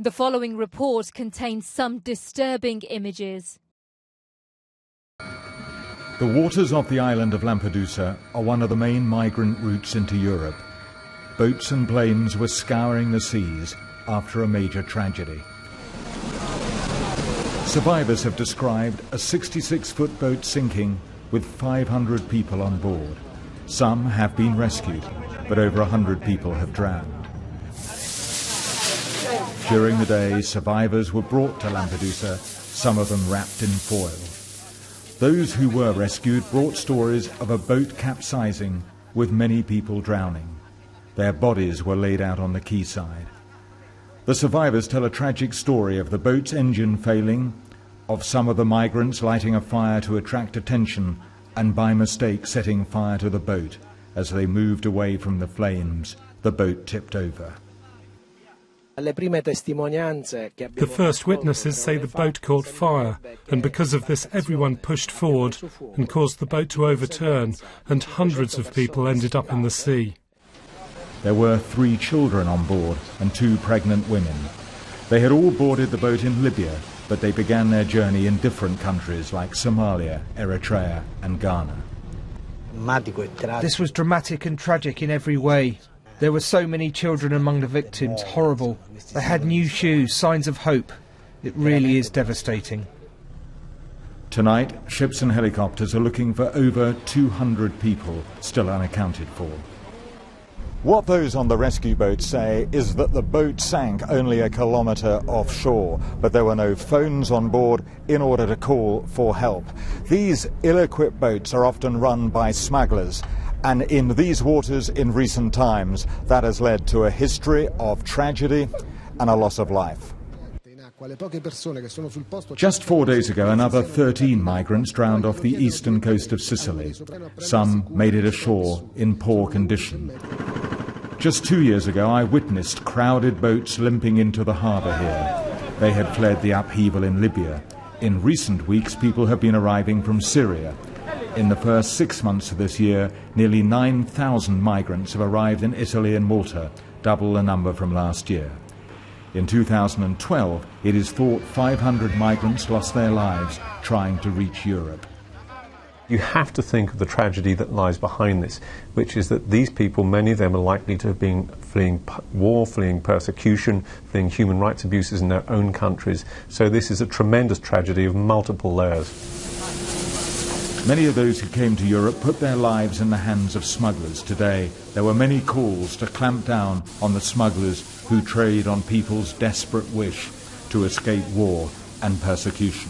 The following report contains some disturbing images. The waters off the island of Lampedusa are one of the main migrant routes into Europe. Boats and planes were scouring the seas after a major tragedy. Survivors have described a 66-foot boat sinking with 500 people on board. Some have been rescued, but over 100 people have drowned. During the day, survivors were brought to Lampedusa, some of them wrapped in foil. Those who were rescued brought stories of a boat capsizing with many people drowning. Their bodies were laid out on the quayside. The survivors tell a tragic story of the boat's engine failing, of some of the migrants lighting a fire to attract attention and by mistake setting fire to the boat. As they moved away from the flames, the boat tipped over. The first witnesses say the boat caught fire, and because of this everyone pushed forward and caused the boat to overturn, and hundreds of people ended up in the sea. There were 3 children on board and 2 pregnant women. They had all boarded the boat in Libya, but they began their journey in different countries like Somalia, Eritrea and Ghana. This was dramatic and tragic in every way. There were so many children among the victims, horrible. They had new shoes, signs of hope. It really is devastating. Tonight, ships and helicopters are looking for over 200 people still unaccounted for. What those on the rescue boat say is that the boat sank only a kilometre offshore, but there were no phones on board in order to call for help. These ill-equipped boats are often run by smugglers, and in these waters in recent times, that has led to a history of tragedy and a loss of life. Just 4 days ago, another 13 migrants drowned off the eastern coast of Sicily. Some made it ashore in poor condition. Just 2 years ago, I witnessed crowded boats limping into the harbour here. They had fled the upheaval in Libya. In recent weeks, people have been arriving from Syria. In the first 6 months of this year, nearly 9,000 migrants have arrived in Italy and Malta, double the number from last year. In 2012, it is thought 500 migrants lost their lives trying to reach Europe. You have to think of the tragedy that lies behind this, which is that these people, many of them are likely to have been fleeing war, fleeing persecution, fleeing human rights abuses in their own countries. So this is a tremendous tragedy of multiple layers. Many of those who came to Europe put their lives in the hands of smugglers. Today, there were many calls to clamp down on the smugglers who trade on people's desperate wish to escape war and persecution.